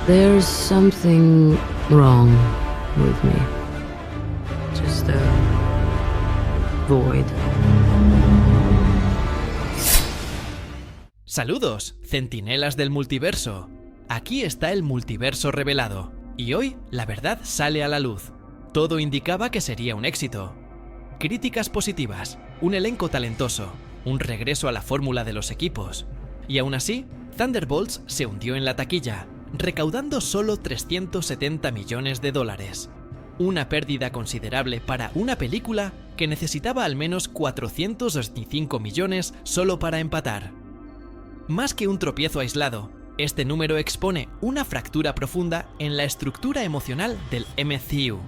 There's something wrong with me. Just a void. Saludos, centinelas del multiverso. Aquí está el multiverso revelado, y hoy la verdad sale a la luz. Todo indicaba que sería un éxito. Críticas positivas, un elenco talentoso, un regreso a la fórmula de los equipos. Y aún así, Thunderbolts se hundió en la taquilla, recaudando solo $370 millones. Una pérdida considerable para una película que necesitaba al menos 425 millones solo para empatar. Más que un tropiezo aislado, este número expone una fractura profunda en la estructura emocional del MCU.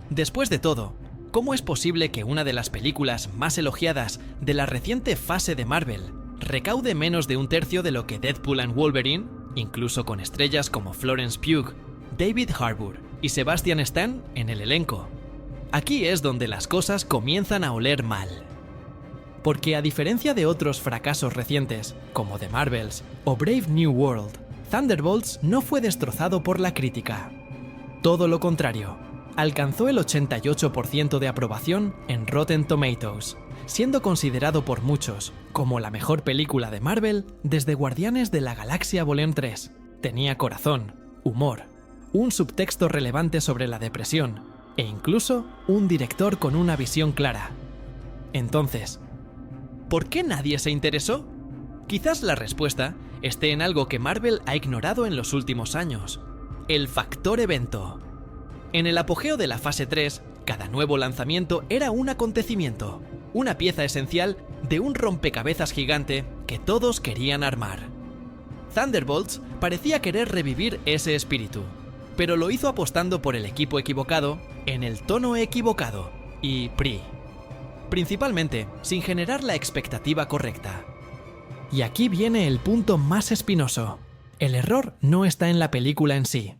Después de todo, ¿cómo es posible que una de las películas más elogiadas de la reciente fase de Marvel recaude menos de un tercio de lo que Deadpool and Wolverine, incluso con estrellas como Florence Pugh, David Harbour y Sebastian Stan en el elenco? Aquí es donde las cosas comienzan a oler mal. Porque a diferencia de otros fracasos recientes, como The Marvels o Brave New World, Thunderbolts no fue destrozado por la crítica. Todo lo contrario, alcanzó el 88% de aprobación en Rotten Tomatoes, siendo considerado por muchos como la mejor película de Marvel desde Guardianes de la Galaxia Vol. 3. Tenía corazón, humor, un subtexto relevante sobre la depresión e incluso un director con una visión clara. Entonces, ¿por qué nadie se interesó? Quizás la respuesta esté en algo que Marvel ha ignorado en los últimos años: el factor evento. En el apogeo de la fase 3, cada nuevo lanzamiento era un acontecimiento, una pieza esencial de un rompecabezas gigante que todos querían armar. Thunderbolts parecía querer revivir ese espíritu, pero lo hizo apostando por el equipo equivocado, en el tono equivocado y principalmente sin generar la expectativa correcta. Y aquí viene el punto más espinoso. El error no está en la película en sí.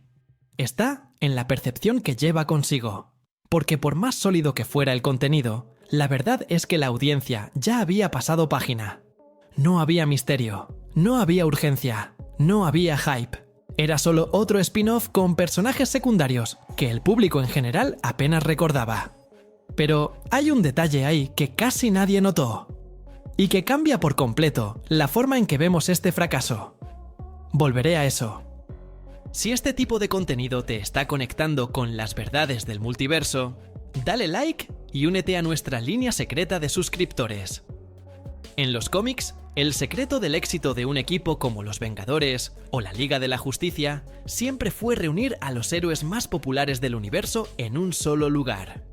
Está en la percepción que lleva consigo. Porque por más sólido que fuera el contenido, la verdad es que la audiencia ya había pasado página. No había misterio, no había urgencia, no había hype. Era solo otro spin-off con personajes secundarios que el público en general apenas recordaba. Pero hay un detalle ahí que casi nadie notó, y que cambia por completo la forma en que vemos este fracaso. Volveré a eso. Si este tipo de contenido te está conectando con las verdades del multiverso, dale like y únete a nuestra línea secreta de suscriptores. En los cómics, el secreto del éxito de un equipo como los Vengadores o la Liga de la Justicia siempre fue reunir a los héroes más populares del universo en un solo lugar.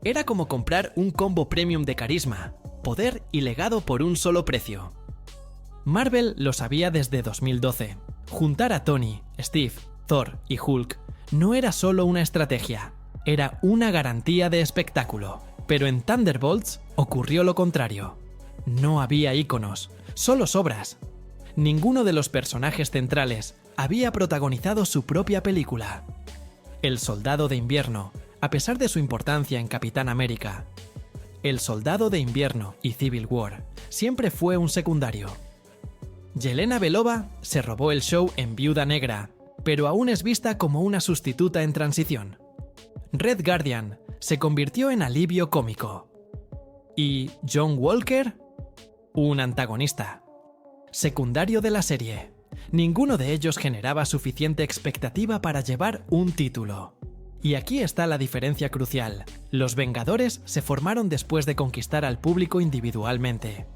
Era como comprar un combo premium de carisma, poder y legado por un solo precio. Marvel lo sabía desde 2012. Juntar a Tony, Steve, Thor y Hulk no era solo una estrategia, era una garantía de espectáculo. Pero en Thunderbolts ocurrió lo contrario. No había íconos, solo sobras. Ninguno de los personajes centrales había protagonizado su propia película. El Soldado de Invierno, a pesar de su importancia en Capitán América, El Soldado de Invierno y Civil War siempre fue un secundario. Yelena Belova se robó el show en Viuda Negra, pero aún es vista como una sustituta en transición. Red Guardian se convirtió en alivio cómico. Y John Walker, un antagonista. Secundario de la serie. Ninguno de ellos generaba suficiente expectativa para llevar un título. Y aquí está la diferencia crucial. Los Vengadores se formaron después de conquistar al público individualmente.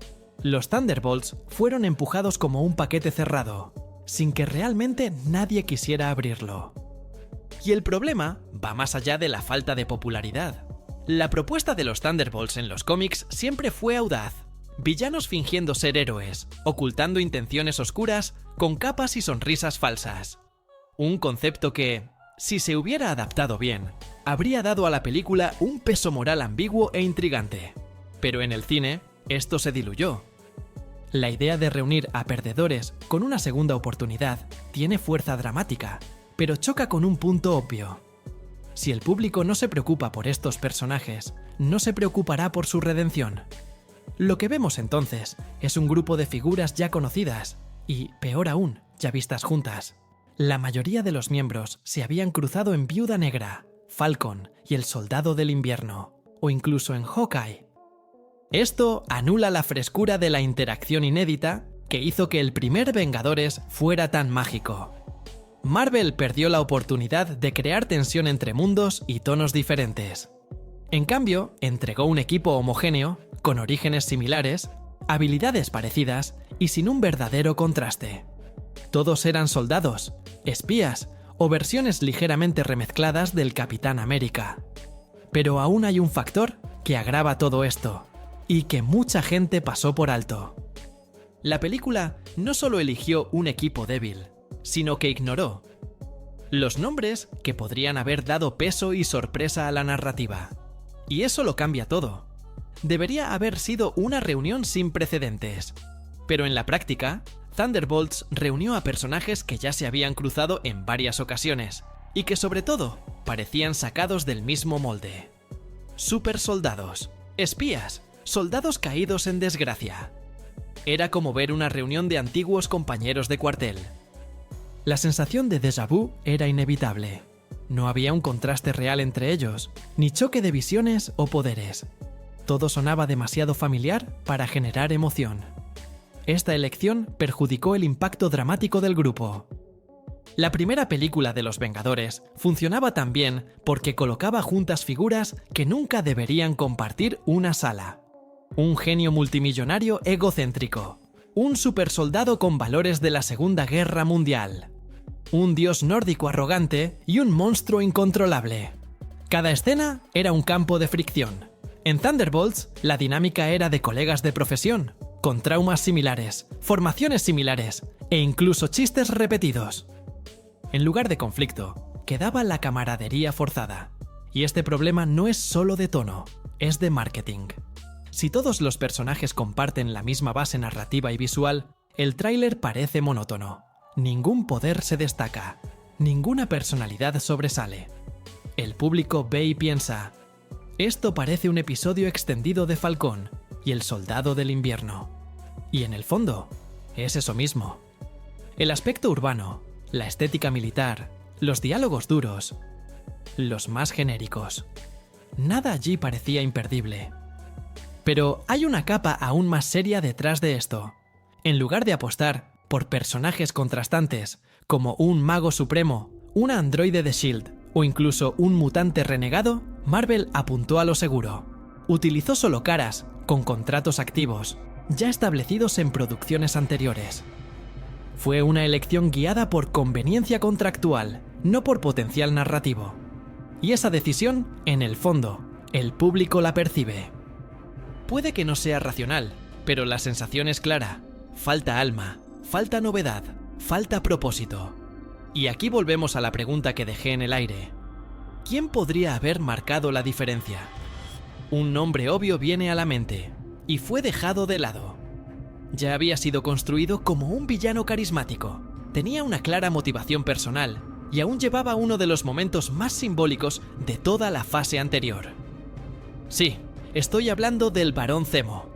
Los Thunderbolts fueron empujados como un paquete cerrado, sin que realmente nadie quisiera abrirlo. Y el problema va más allá de la falta de popularidad. La propuesta de los Thunderbolts en los cómics siempre fue audaz. Villanos fingiendo ser héroes, ocultando intenciones oscuras con capas y sonrisas falsas. Un concepto que, si se hubiera adaptado bien, habría dado a la película un peso moral ambiguo e intrigante. Pero en el cine, esto se diluyó. La idea de reunir a perdedores con una segunda oportunidad tiene fuerza dramática, pero choca con un punto obvio. Si el público no se preocupa por estos personajes, no se preocupará por su redención. Lo que vemos entonces es un grupo de figuras ya conocidas y, peor aún, ya vistas juntas. la mayoría de los miembros se habían cruzado en Viuda Negra, Falcon y el Soldado del Invierno, o incluso en Hawkeye. Esto anula la frescura de la interacción inédita que hizo que el primer Vengadores fuera tan mágico. Marvel perdió la oportunidad de crear tensión entre mundos y tonos diferentes. En cambio, entregó un equipo homogéneo, con orígenes similares, habilidades parecidas y sin un verdadero contraste. Todos eran soldados, espías o versiones ligeramente remezcladas del Capitán América. Pero aún hay un factor que agrava todo esto, y que mucha gente pasó por alto. La película no solo eligió un equipo débil, sino que ignoró los nombres que podrían haber dado peso y sorpresa a la narrativa. Y eso lo cambia todo. Debería haber sido una reunión sin precedentes. Pero en la práctica, Thunderbolts reunió a personajes que ya se habían cruzado en varias ocasiones, y que sobre todo parecían sacados del mismo molde. Supersoldados, espías, soldados caídos en desgracia. Era como ver una reunión de antiguos compañeros de cuartel. La sensación de déjà vu era inevitable. No había un contraste real entre ellos, ni choque de visiones o poderes. Todo sonaba demasiado familiar para generar emoción. Esta elección perjudicó el impacto dramático del grupo. La primera película de Los Vengadores funcionaba tan bien porque colocaba juntas figuras que nunca deberían compartir una sala. Un genio multimillonario egocéntrico. Un supersoldado con valores de la Segunda Guerra Mundial. Un dios nórdico arrogante y un monstruo incontrolable. Cada escena era un campo de fricción. En Thunderbolts, la dinámica era de colegas de profesión, con traumas similares, formaciones similares e incluso chistes repetidos. En lugar de conflicto, quedaba la camaradería forzada. Y este problema no es solo de tono, es de marketing. Si todos los personajes comparten la misma base narrativa y visual, el tráiler parece monótono. Ningún poder se destaca, ninguna personalidad sobresale. El público ve y piensa: esto parece un episodio extendido de Falcón y el Soldado del Invierno. Y en el fondo, es eso mismo. El aspecto urbano, la estética militar, los diálogos duros, los más genéricos. Nada allí parecía imperdible. Pero hay una capa aún más seria detrás de esto. En lugar de apostar por personajes contrastantes, como un mago supremo, una androide de S.H.I.E.L.D. o incluso un mutante renegado, Marvel apuntó a lo seguro. Utilizó solo caras, con contratos activos, ya establecidos en producciones anteriores. Fue una elección guiada por conveniencia contractual, no por potencial narrativo. Y esa decisión, en el fondo, el público la percibe. Puede que no sea racional, pero la sensación es clara. Falta alma, falta novedad, falta propósito. Y aquí volvemos a la pregunta que dejé en el aire. ¿Quién podría haber marcado la diferencia? Un nombre obvio viene a la mente, y fue dejado de lado. Ya había sido construido como un villano carismático, tenía una clara motivación personal, y aún llevaba uno de los momentos más simbólicos de toda la fase anterior. Sí, estoy hablando del Barón Zemo.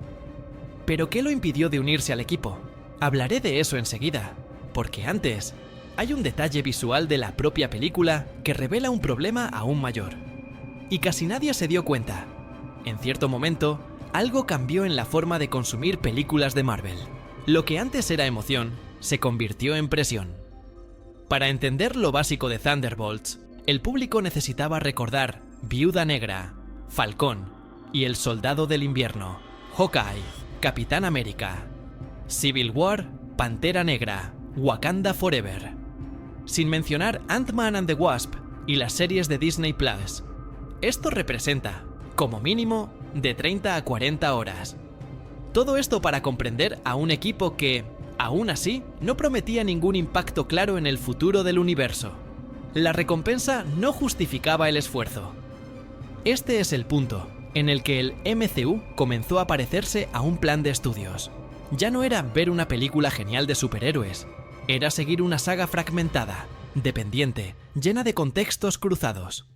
¿Pero qué lo impidió de unirse al equipo? Hablaré de eso enseguida, porque antes hay un detalle visual de la propia película que revela un problema aún mayor. Y casi nadie se dio cuenta. En cierto momento, algo cambió en la forma de consumir películas de Marvel. Lo que antes era emoción, se convirtió en presión. Para entender lo básico de Thunderbolts, el público necesitaba recordar Viuda Negra, Falcón y el Soldado del Invierno, Hawkeye, Capitán América, Civil War, Pantera Negra, Wakanda Forever. Sin mencionar Ant-Man and the Wasp y las series de Disney Plus. Esto representa, como mínimo, de 30 a 40 horas. Todo esto para comprender a un equipo que, aún así, no prometía ningún impacto claro en el futuro del universo. La recompensa no justificaba el esfuerzo. Este es el punto en el que el MCU comenzó a parecerse a un plan de estudios. Ya no era ver una película genial de superhéroes, era seguir una saga fragmentada, dependiente, llena de contextos cruzados.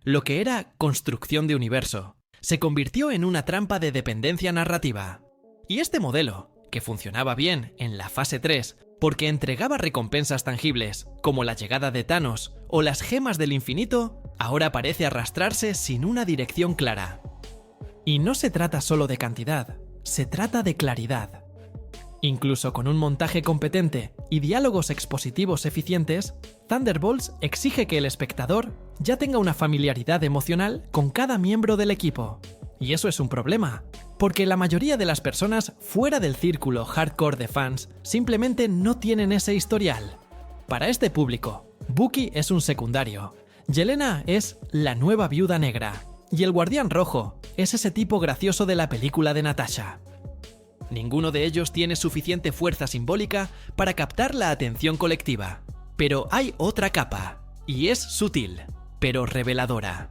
Lo que era construcción de universo se convirtió en una trampa de dependencia narrativa. Y este modelo, que funcionaba bien en la fase 3, porque entregaba recompensas tangibles, como la llegada de Thanos o las gemas del infinito, ahora parece arrastrarse sin una dirección clara. Y no se trata solo de cantidad, se trata de claridad. Incluso con un montaje competente y diálogos expositivos eficientes, Thunderbolts exige que el espectador ya tenga una familiaridad emocional con cada miembro del equipo. Y eso es un problema, porque la mayoría de las personas fuera del círculo hardcore de fans simplemente no tienen ese historial. Para este público, Bucky es un secundario, Yelena es la nueva viuda negra, y el Guardián Rojo es ese tipo gracioso de la película de Natasha. Ninguno de ellos tiene suficiente fuerza simbólica para captar la atención colectiva. Pero hay otra capa, y es sutil, pero reveladora.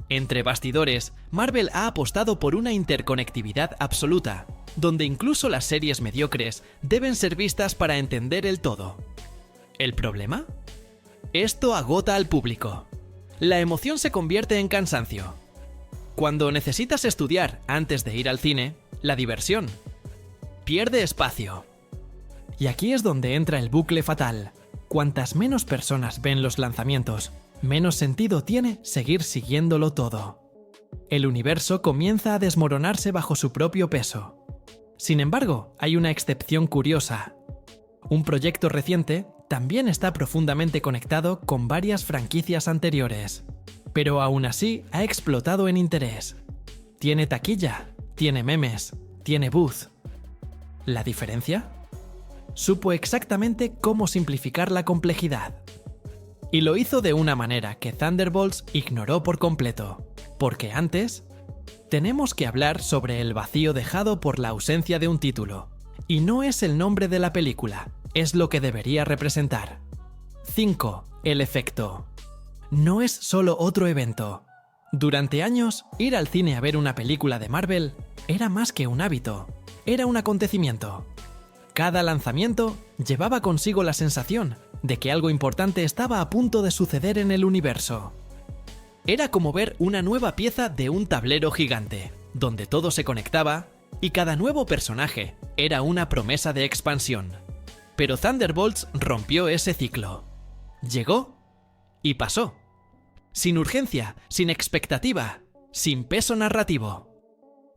Entre bastidores, Marvel ha apostado por una interconectividad absoluta, donde incluso las series mediocres deben ser vistas para entender el todo. ¿El problema? Esto agota al público. La emoción se convierte en cansancio. Cuando necesitas estudiar antes de ir al cine, la diversión pierde espacio. Y aquí es donde entra el bucle fatal. Cuantas menos personas ven los lanzamientos, menos sentido tiene seguir siguiéndolo todo. El universo comienza a desmoronarse bajo su propio peso. Sin embargo, hay una excepción curiosa. Un proyecto reciente también está profundamente conectado con varias franquicias anteriores, pero aún así ha explotado en interés. Tiene taquilla, tiene memes, tiene buzz. ¿La diferencia? Supo exactamente cómo simplificar la complejidad. Y lo hizo de una manera que Thunderbolts ignoró por completo, porque antes tenemos que hablar sobre el vacío dejado por la ausencia de un título. Y no es el nombre de la película, es lo que debería representar. 5. El efecto. No es solo otro evento. Durante años, ir al cine a ver una película de Marvel era más que un hábito, era un acontecimiento. Cada lanzamiento llevaba consigo la sensación de que algo importante estaba a punto de suceder en el universo. Era como ver una nueva pieza de un tablero gigante, donde todo se conectaba y cada nuevo personaje era una promesa de expansión. Pero Thunderbolts rompió ese ciclo. Llegó y pasó. Sin urgencia, sin expectativa, sin peso narrativo.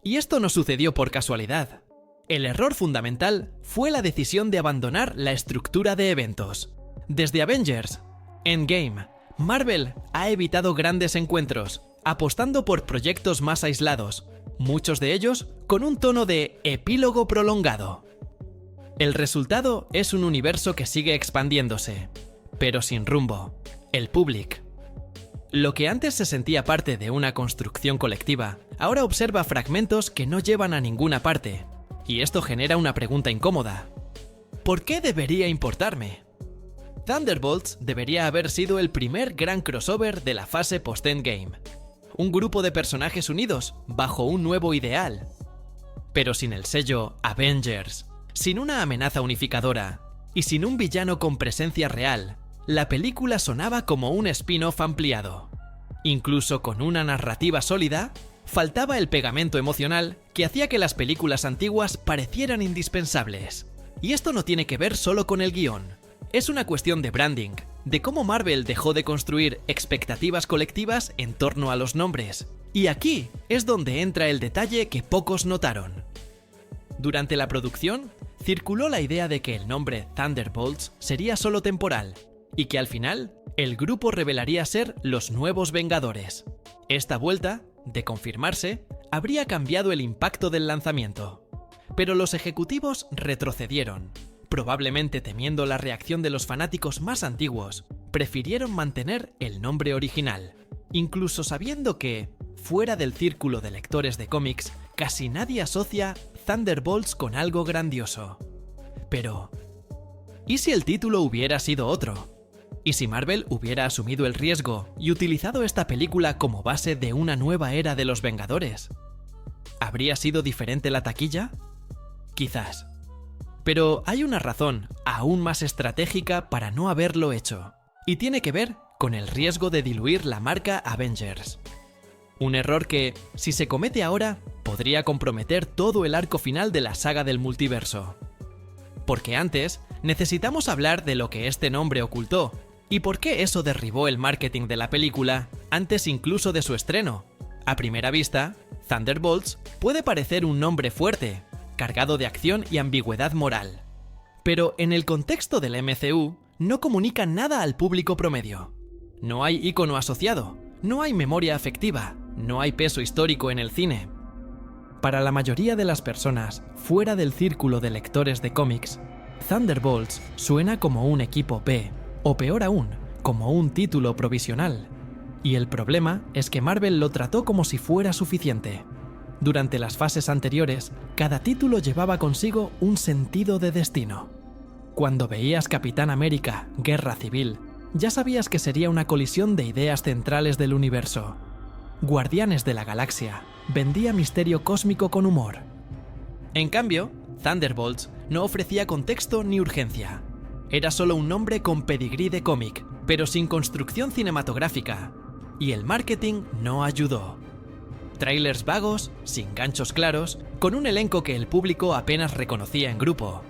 Y esto no sucedió por casualidad. El error fundamental fue la decisión de abandonar la estructura de eventos. Desde Avengers Endgame, Marvel ha evitado grandes encuentros, apostando por proyectos más aislados, muchos de ellos con un tono de epílogo prolongado. El resultado es un universo que sigue expandiéndose, pero sin rumbo. El público. Lo que antes se sentía parte de una construcción colectiva, ahora observa fragmentos que no llevan a ninguna parte. Y esto genera una pregunta incómoda. ¿Por qué debería importarme? Thunderbolts debería haber sido el primer gran crossover de la fase post-Endgame. Un grupo de personajes unidos bajo un nuevo ideal. Pero sin el sello Avengers, sin una amenaza unificadora y sin un villano con presencia real, la película sonaba como un spin-off ampliado. Incluso con una narrativa sólida, faltaba el pegamento emocional que hacía que las películas antiguas parecieran indispensables. Y esto no tiene que ver solo con el guión. Es una cuestión de branding, de cómo Marvel dejó de construir expectativas colectivas en torno a los nombres. Y aquí es donde entra el detalle que pocos notaron. Durante la producción, circuló la idea de que el nombre Thunderbolts sería solo temporal, y que al final, el grupo revelaría ser los nuevos Vengadores. Esta vuelta, de confirmarse, habría cambiado el impacto del lanzamiento. Pero los ejecutivos retrocedieron. Probablemente temiendo la reacción de los fanáticos más antiguos, prefirieron mantener el nombre original, incluso sabiendo que, fuera del círculo de lectores de cómics, casi nadie asocia Thunderbolts con algo grandioso. Pero, ¿y si el título hubiera sido otro? ¿Y si Marvel hubiera asumido el riesgo y utilizado esta película como base de una nueva era de los Vengadores? ¿Habría sido diferente la taquilla? Quizás. Pero hay una razón aún más estratégica para no haberlo hecho, y tiene que ver con el riesgo de diluir la marca Avengers. Un error que, si se comete ahora, podría comprometer todo el arco final de la saga del multiverso. Porque antes, necesitamos hablar de lo que este nombre ocultó y por qué eso derribó el marketing de la película antes incluso de su estreno. A primera vista, Thunderbolts puede parecer un nombre fuerte, cargado de acción y ambigüedad moral. Pero en el contexto del MCU, no comunica nada al público promedio. No hay icono asociado, no hay memoria afectiva, no hay peso histórico en el cine. Para la mayoría de las personas fuera del círculo de lectores de cómics, Thunderbolts suena como un equipo B, o peor aún, como un título provisional. Y el problema es que Marvel lo trató como si fuera suficiente. Durante las fases anteriores, cada título llevaba consigo un sentido de destino. Cuando veías Capitán América, Guerra Civil, ya sabías que sería una colisión de ideas centrales del universo. Guardianes de la Galaxia vendía misterio cósmico con humor. En cambio, Thunderbolts no ofrecía contexto ni urgencia. Era solo un nombre con pedigrí de cómic, pero sin construcción cinematográfica. Y el marketing no ayudó. Trailers vagos, sin ganchos claros, con un elenco que el público apenas reconocía en grupo.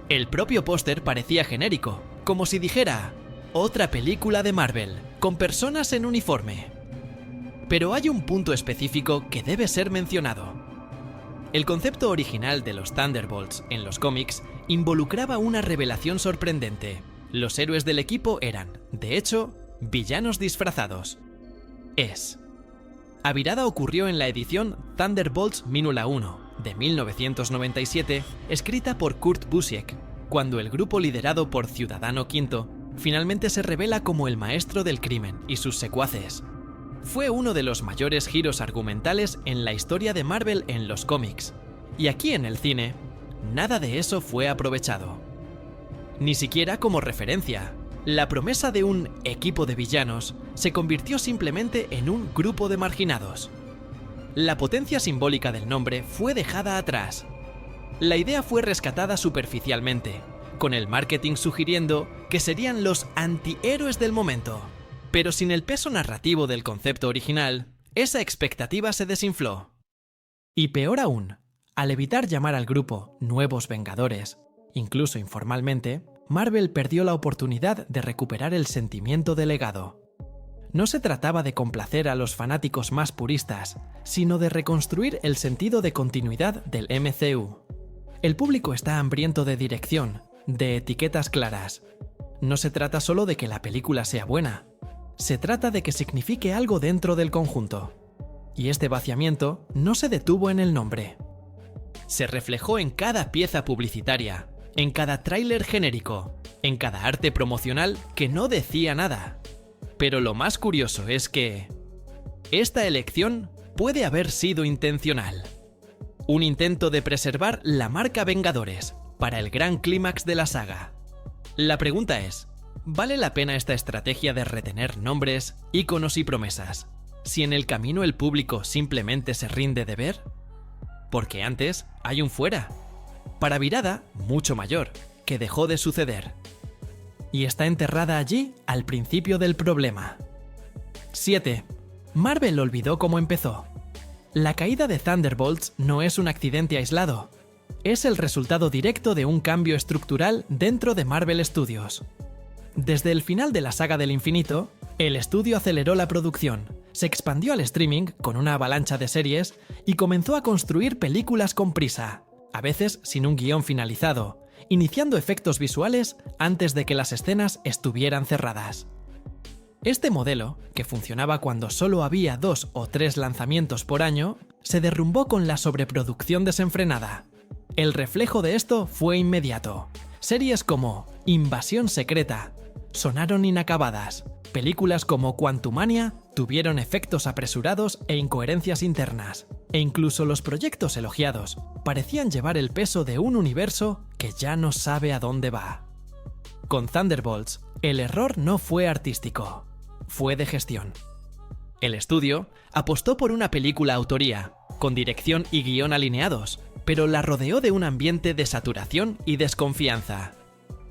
El propio póster parecía genérico, como si dijera: otra película de Marvel, con personas en uniforme. Pero hay un punto específico que debe ser mencionado. El concepto original de los Thunderbolts en los cómics involucraba una revelación sorprendente. Los héroes del equipo eran, de hecho, villanos disfrazados. Avirada ocurrió en la edición Thunderbolts Mínula 1 de 1997, escrita por Kurt Busiek, cuando el grupo liderado por Ciudadano Quinto finalmente se revela como el maestro del crimen y sus secuaces. Fue uno de los mayores giros argumentales en la historia de Marvel en los cómics, y aquí en el cine, nada de eso fue aprovechado. Ni siquiera como referencia. La promesa de un equipo de villanos se convirtió simplemente en un grupo de marginados. La potencia simbólica del nombre fue dejada atrás. La idea fue rescatada superficialmente, con el marketing sugiriendo que serían los antihéroes del momento. Pero sin el peso narrativo del concepto original, esa expectativa se desinfló. Y peor aún, al evitar llamar al grupo Nuevos Vengadores, incluso informalmente, Marvel perdió la oportunidad de recuperar el sentimiento de legado. No se trataba de complacer a los fanáticos más puristas, sino de reconstruir el sentido de continuidad del MCU. El público está hambriento de dirección, de etiquetas claras. No se trata solo de que la película sea buena, se trata de que signifique algo dentro del conjunto. Y este vaciamiento no se detuvo en el nombre. Se reflejó en cada pieza publicitaria, en cada tráiler genérico, en cada arte promocional que no decía nada. Pero lo más curioso es que esta elección puede haber sido intencional. Un intento de preservar la marca Vengadores para el gran clímax de la saga. La pregunta es, ¿vale la pena esta estrategia de retener nombres, íconos y promesas, si en el camino el público simplemente se rinde de ver? Porque antes hay un fuera. Para Virada, mucho mayor, que dejó de suceder. Y está enterrada allí al principio del problema. 7. Marvel olvidó cómo empezó. La caída de Thunderbolts no es un accidente aislado. Es el resultado directo de un cambio estructural dentro de Marvel Studios. Desde el final de la saga del infinito, el estudio aceleró la producción, se expandió al streaming con una avalancha de series y comenzó a construir películas con prisa, a veces sin un guión finalizado, iniciando efectos visuales antes de que las escenas estuvieran cerradas. Este modelo, que funcionaba cuando solo había 2 o 3 lanzamientos por año, se derrumbó con la sobreproducción desenfrenada. El reflejo de esto fue inmediato. Series como Invasión Secreta sonaron inacabadas. Películas como Quantumania tuvieron efectos apresurados e incoherencias internas. E incluso los proyectos elogiados parecían llevar el peso de un universo que ya no sabe a dónde va. Con Thunderbolts, el error no fue artístico, fue de gestión. El estudio apostó por una película autoría, con dirección y guión alineados, pero la rodeó de un ambiente de saturación y desconfianza.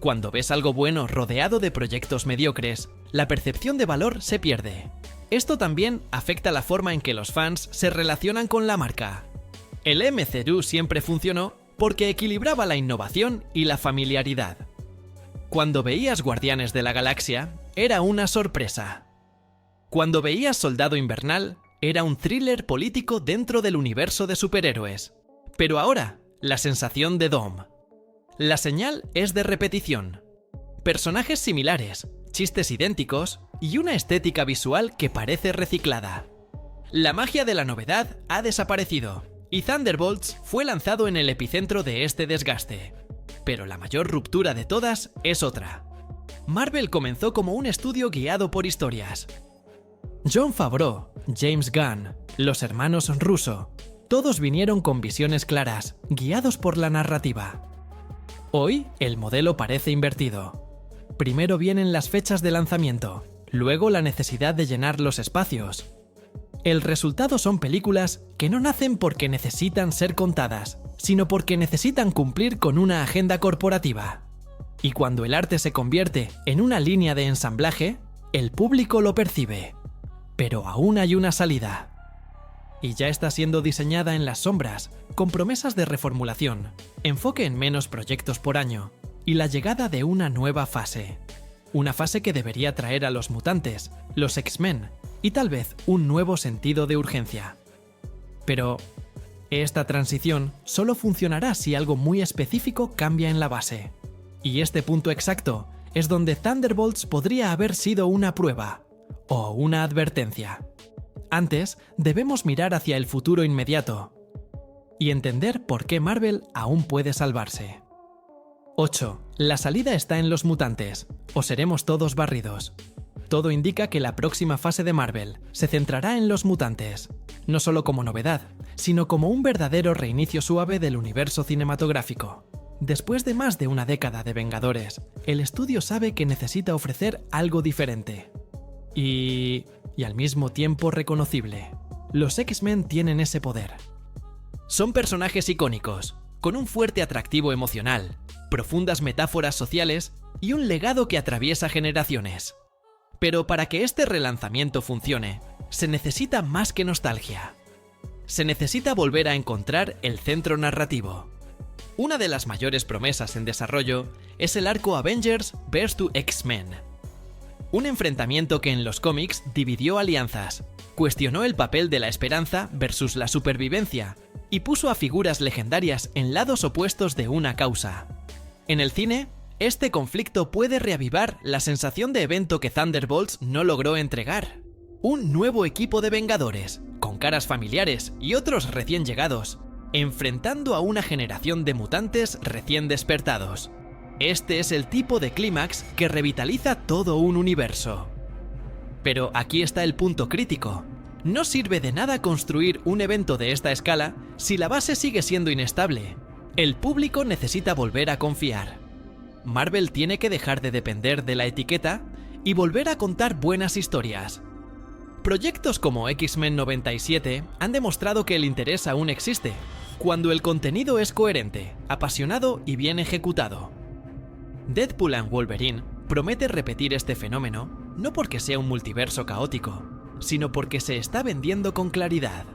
Cuando ves algo bueno rodeado de proyectos mediocres, la percepción de valor se pierde. Esto también afecta la forma en que los fans se relacionan con la marca. El MCU siempre funcionó porque equilibraba la innovación y la familiaridad. Cuando veías Guardianes de la Galaxia, era una sorpresa. Cuando veías Soldado Invernal, era un thriller político dentro del universo de superhéroes. Pero ahora, la sensación de Dom. La señal es de repetición. Personajes similares, chistes idénticos y una estética visual que parece reciclada. La magia de la novedad ha desaparecido, y Thunderbolts fue lanzado en el epicentro de este desgaste. Pero la mayor ruptura de todas es otra. Marvel comenzó como un estudio guiado por historias. Jon Favreau, James Gunn, los hermanos Russo, todos vinieron con visiones claras, guiados por la narrativa. Hoy, el modelo parece invertido. Primero vienen las fechas de lanzamiento, luego la necesidad de llenar los espacios. El resultado son películas que no nacen porque necesitan ser contadas, sino porque necesitan cumplir con una agenda corporativa. Y cuando el arte se convierte en una línea de ensamblaje, el público lo percibe. Pero aún hay una salida. Y ya está siendo diseñada en las sombras, con promesas de reformulación, enfoque en menos proyectos por año, y la llegada de una nueva fase. Una fase que debería traer a los mutantes, los X-Men, y tal vez un nuevo sentido de urgencia. Pero esta transición solo funcionará si algo muy específico cambia en la base. Y este punto exacto es donde Thunderbolts podría haber sido una prueba, o una advertencia. Antes, debemos mirar hacia el futuro inmediato y entender por qué Marvel aún puede salvarse. 8. La salida está en los mutantes, o seremos todos barridos. Todo indica que la próxima fase de Marvel se centrará en los mutantes, no solo como novedad, sino como un verdadero reinicio suave del universo cinematográfico. Después de más de una década de Vengadores, el estudio sabe que necesita ofrecer algo diferente. Y al mismo tiempo reconocible. Los X-Men tienen ese poder. Son personajes icónicos, con un fuerte atractivo emocional, profundas metáforas sociales y un legado que atraviesa generaciones. Pero para que este relanzamiento funcione, se necesita más que nostalgia. Se necesita volver a encontrar el centro narrativo. Una de las mayores promesas en desarrollo es el arco Avengers vs. X-Men. Un enfrentamiento que en los cómics dividió alianzas, cuestionó el papel de la esperanza versus la supervivencia y puso a figuras legendarias en lados opuestos de una causa. En el cine, este conflicto puede reavivar la sensación de evento que Thunderbolts no logró entregar. Un nuevo equipo de Vengadores, con caras familiares y otros recién llegados, enfrentando a una generación de mutantes recién despertados. Este es el tipo de clímax que revitaliza todo un universo. Pero aquí está el punto crítico. No sirve de nada construir un evento de esta escala si la base sigue siendo inestable. El público necesita volver a confiar. Marvel tiene que dejar de depender de la etiqueta y volver a contar buenas historias. Proyectos como X-Men 97 han demostrado que el interés aún existe, cuando el contenido es coherente, apasionado y bien ejecutado. Deadpool and Wolverine promete repetir este fenómeno no porque sea un multiverso caótico, sino porque se está vendiendo con claridad.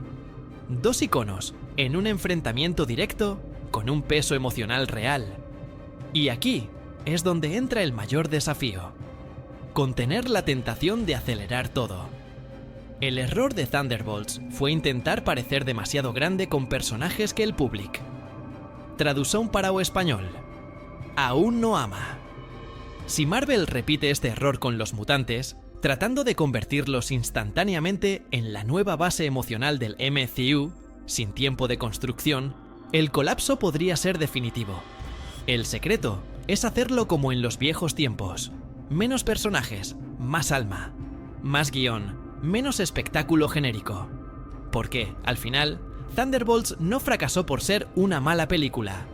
Dos iconos en un enfrentamiento directo con un peso emocional real. Y aquí es donde entra el mayor desafío: contener la tentación de acelerar todo. El error de Thunderbolts fue intentar parecer demasiado grande con personajes que el público. Traducción para o español: aún no ama. Si Marvel repite este error con los mutantes, tratando de convertirlos instantáneamente en la nueva base emocional del MCU, sin tiempo de construcción, el colapso podría ser definitivo. El secreto es hacerlo como en los viejos tiempos: menos personajes, más alma, más guión, menos espectáculo genérico. Porque, al final, Thunderbolts no fracasó por ser una mala película.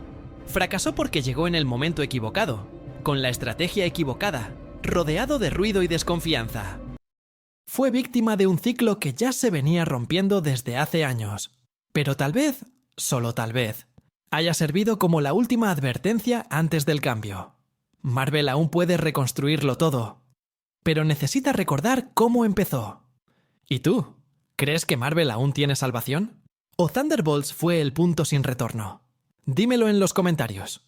Fracasó porque llegó en el momento equivocado, con la estrategia equivocada, rodeado de ruido y desconfianza. Fue víctima de un ciclo que ya se venía rompiendo desde hace años. Pero tal vez, solo tal vez, haya servido como la última advertencia antes del cambio. Marvel aún puede reconstruirlo todo, pero necesita recordar cómo empezó. ¿Y tú? ¿Crees que Marvel aún tiene salvación? ¿O Thunderbolts fue el punto sin retorno? Dímelo en los comentarios.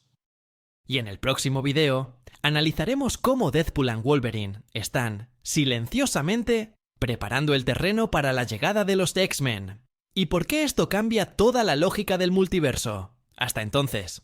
Y en el próximo video analizaremos cómo Deadpool y Wolverine están, silenciosamente, preparando el terreno para la llegada de los X-Men. ¿Y por qué esto cambia toda la lógica del multiverso? Hasta entonces.